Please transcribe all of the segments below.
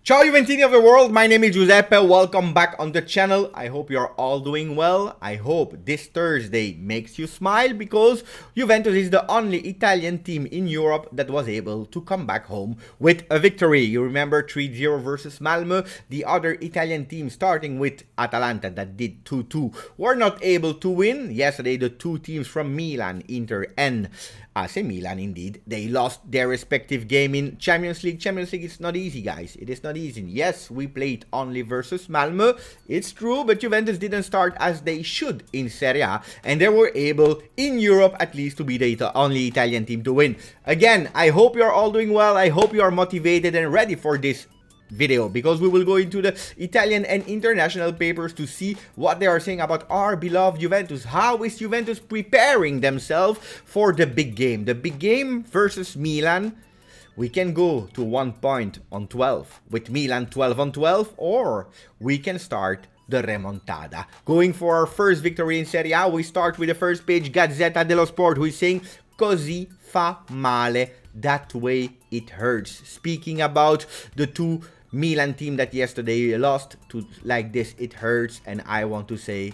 Ciao Juventini of the world, my name is Giuseppe, welcome back on the channel. I hope you're all doing well. I hope this Thursday makes you smile because Juventus is the only Italian team in Europe that was able to come back home with a victory. You remember 3-0 versus Malmö. The other Italian team, starting with Atalanta that did 2-2, were not able to win. Yesterday the two teams from Milan, Inter and AC Milan, indeed, they lost their respective game in Champions League. Champions League is not easy, guys. It is not easy. Yes, we played only versus Malmö. It's true, but Juventus didn't start as they should in Serie A, and they were able, in Europe at least, to be the only Italian team to win. Again, I hope you're all doing well. I hope you are motivated and ready for this video, because we will go into the Italian and international papers to see what they are saying about our beloved Juventus. How is Juventus preparing themselves for the big game? The big game versus Milan. We can go to 1 point on 12 with Milan 12 on 12, or we can start the remontada. Going for our first victory in Serie A, we start with the first page, Gazzetta dello Sport, who is saying, "Così fa male." That way it hurts. Speaking about the two Milan team that yesterday lost, to like this, it hurts, and I want to say,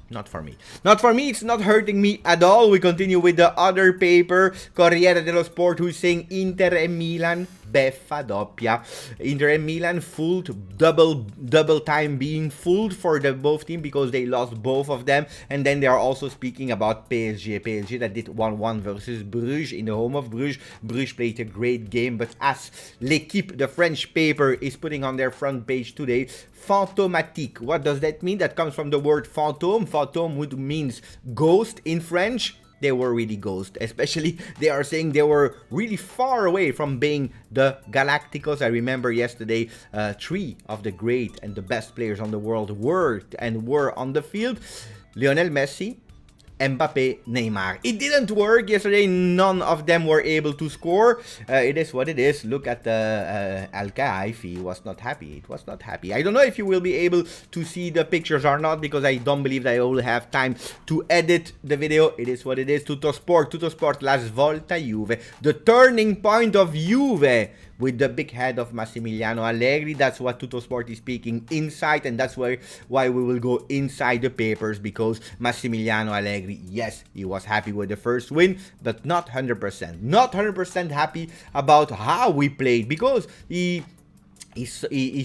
not for me. Not for me, it's not hurting me at all. We continue with the other paper, Corriere dello Sport, who's saying Inter e Milan, beffa doppia. Inter and Milan fooled, double time being fooled for the both team because they lost both of them. And then they are also speaking about PSG that did 1-1 versus Bruges in the home of Bruges. Bruges played a great game, but as L'Equipe, the French paper, is putting on their front page today, fantomatique. What does that mean? That comes from the word fantôme. Fantôme would means ghost in French. They were really ghosts, especially they are saying they were really far away from being the Galacticos. I remember yesterday, three of the great and the best players on the world were on the field. Lionel Messi, Mbappe, Neymar. It didn't work yesterday. None of them were able to score. It is what it is. Look at Al Khaifi. Was not happy. It was not happy. I don't know if you will be able to see the pictures or not, because I don't believe that I will have time to edit the video. It is what it is. Tuttosport, la svolta Juve. The turning point of Juve, with the big head of Massimiliano Allegri. That's what Tuttosport is speaking inside, and that's why we will go inside the papers, because Massimiliano Allegri, yes, he was happy with the first win, but not 100%. Not 100% happy about how we played, because he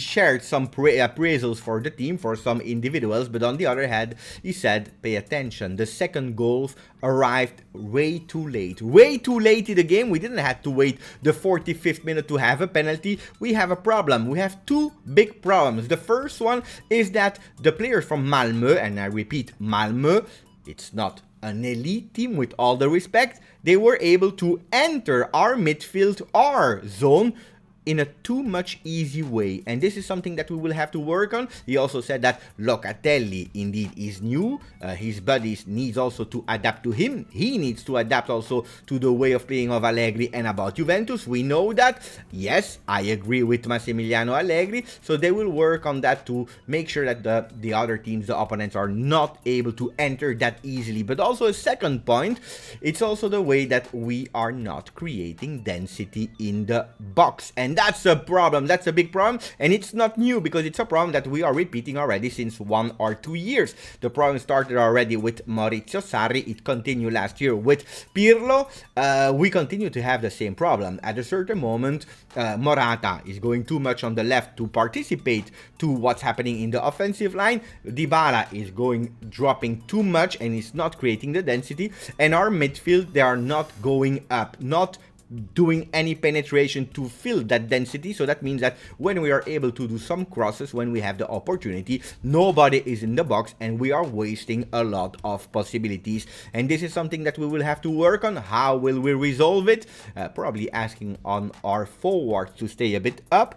shared some appraisals for the team, for some individuals, but on the other hand, he said, pay attention, the second goal arrived way too late. Way too late in the game. We didn't have to wait the 45th minute to have a penalty. We have a problem. We have two big problems. The first one is that the players from Malmö, and I repeat, Malmö, it's not an elite team, with all the respect, they were able to enter our midfield, our zone, in a too much easy way, and this is something that we will have to work on. He also said that Locatelli indeed is new. His buddies needs also to adapt to him. He needs to adapt also to the way of playing of Allegri. And about Juventus, we know that. Yes, I agree with Massimiliano Allegri. So they will work on that to make sure that the other teams, the opponents, are not able to enter that easily. But also a second point, it's also the way that we are not creating density in the box. And that's a problem. That's a big problem. And it's not new, because it's a problem that we are repeating already since 1 or 2 years. The problem started already with Maurizio Sarri. It continued last year with Pirlo. We continue to have the same problem. At a certain moment, Morata is going too much on the left to participate to what's happening in the offensive line. Dybala is dropping too much and is not creating the density. And our midfield, they are not going up, not doing any penetration to fill that density. So that means that when we are able to do some crosses, when we have the opportunity, nobody is in the box and we are wasting a lot of possibilities. And this is something that we will have to work on. How will we resolve it? Probably asking on our forwards to stay a bit up.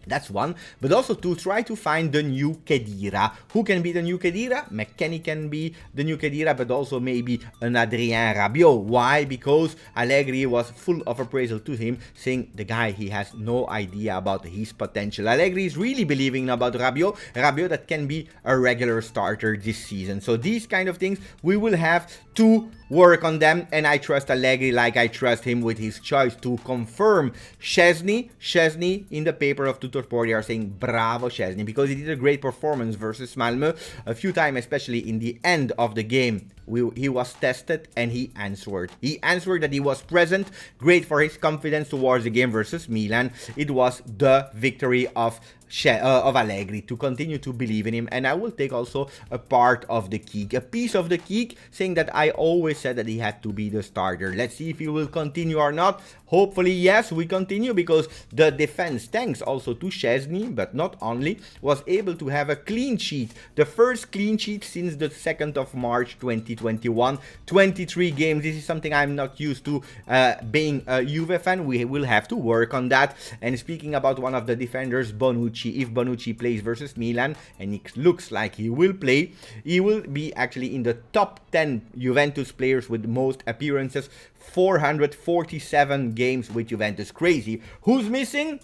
That's one, but also to try to find the new Khedira. Who can be the new Khedira? McKennie can be the new Khedira, but also maybe an Adrien Rabiot. Why? Because Allegri was full of appraisal to him, saying the guy, he has no idea about his potential. Allegri is really believing about Rabiot that can be a regular starter this season. So these kind of things, we will have to work on them, and I trust Allegri like I trust him with his choice to confirm Szczesny in the paper of Tuttosport, they are saying bravo Szczęsny, because he did a great performance versus Malmö. A few times, especially in the end of the game, he was tested and he answered. He answered that he was present. Great for his confidence towards the game versus Milan. It was the victory of Allegri to continue to believe in him, and I will take also a part of the cake, a piece of the cake, saying that I always said that he had to be the starter. Let's see if he will continue or not. Hopefully yes, we continue, because the defense, thanks also to Szczęsny, but not only, was able to have a clean sheet, the first clean sheet since the 2nd of March 2021. 23 games. This is something I'm not used to, being a Juve fan. We will have to work on that. And speaking about one of the defenders, Bonucci, if Bonucci plays versus Milan, and it looks like he will play, he will be actually in the top 10 Juventus players with most appearances, 447 games with Juventus. Crazy. Who's missing?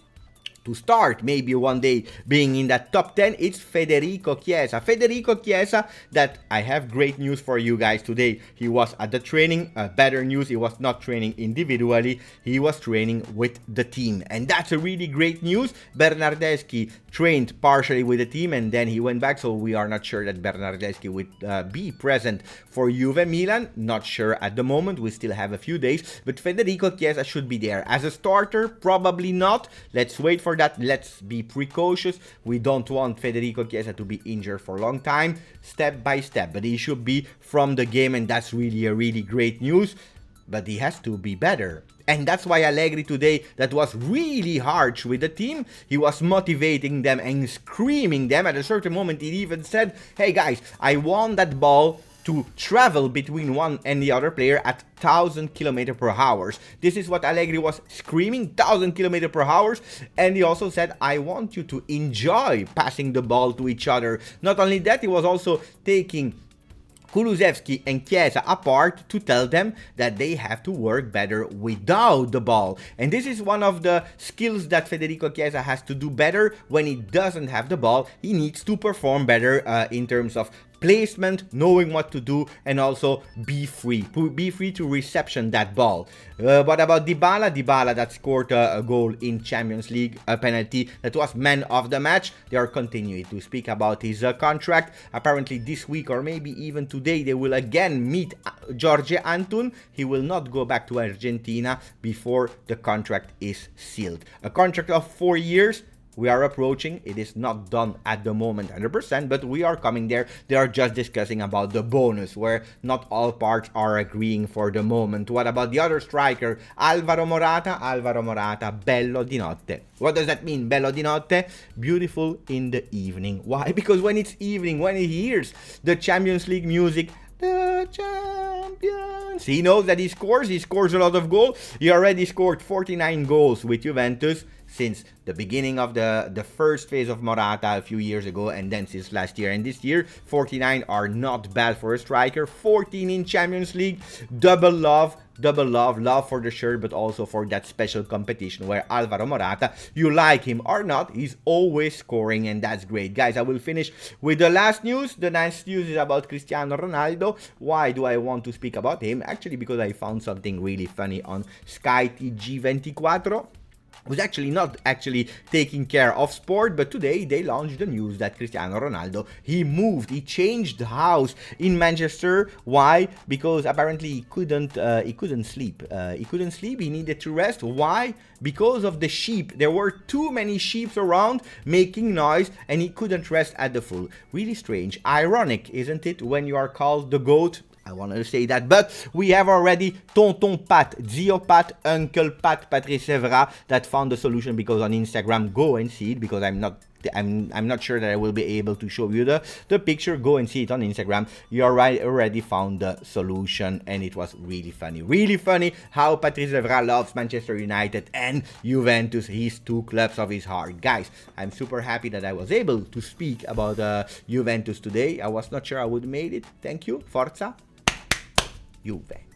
To start maybe one day being in that top 10, it's Federico Chiesa. Federico Chiesa, that I have great news for you guys today. He was at the training. Better news, he was not training individually, he was training with the team, and that's a really great news. Bernardeschi trained partially with the team and then he went back, so we are not sure that Bernardeschi would be present for Juve Milan. Not sure at the moment, we still have a few days, but Federico Chiesa should be there. As a starter, probably not. Let's wait for that. Let's be precautious. We don't want Federico Chiesa to be injured for a long time, step by step, but he should be from the game, and that's really great news. But he has to be better. And that's why Allegri today, that was really harsh with the team. He was motivating them and screaming them. At a certain moment, he even said, hey guys, I want that ball to travel between one and the other player at 1,000 km/h. This is what Allegri was screaming, 1,000 km/h. And he also said, I want you to enjoy passing the ball to each other. Not only that, he was also taking Kulusevski and Chiesa apart to tell them that they have to work better without the ball. And this is one of the skills that Federico Chiesa has to do better. When he doesn't have the ball, he needs to perform better in terms of placement, knowing what to do, and also be free to reception that ball. What about Dybala? Dybala that scored a goal in Champions League, a penalty that was man of the match. They are continuing to speak about his contract. Apparently this week or maybe even today they will again meet Jorge Antun. He will not go back to Argentina before the contract is sealed. A contract of 4 years. We are approaching. It is not done at the moment 100%, but we are coming there. They are just discussing about the bonus, where not all parts are agreeing for the moment. What about the other striker, Alvaro Morata? Alvaro Morata, bello di notte. What does that mean, bello di notte? Beautiful in the evening. Why? Because when it's evening, when he hears the Champions League music, the champions, he knows that he scores a lot of goals. He already scored 49 goals with Juventus since the beginning of the first phase of Morata a few years ago, and then since last year and this year. 49 are not bad for a striker. 14 in Champions League. Double love for the shirt, but also for that special competition where Alvaro Morata, you like him or not, he's always scoring, and that's great. Guys, I will finish with the last news. The last news is about Cristiano Ronaldo. Why do I want to speak about him? Actually, because I found something really funny on Sky TG24. Was actually not taking care of sport, but today they launched the news that Cristiano Ronaldo, he changed house in Manchester. Why? Because apparently he couldn't sleep. He needed to rest. Why? Because of the sheep. There were too many sheep around making noise, and he couldn't rest at the full. Really strange. Ironic, isn't it, when you are called the GOAT? I wanted to say that, but we have already Tonton Pat, Zio Pat, Uncle Pat, Patrice Evra, that found the solution, because on Instagram, go and see it, because I'm not sure that I will be able to show you the picture. Go and see it on Instagram. You already found the solution, and it was really funny how Patrice Evra loves Manchester United and Juventus, his two clubs of his heart. Guys, I'm super happy that I was able to speak about Juventus today. I was not sure I would have made it. Thank you. Forza Juve.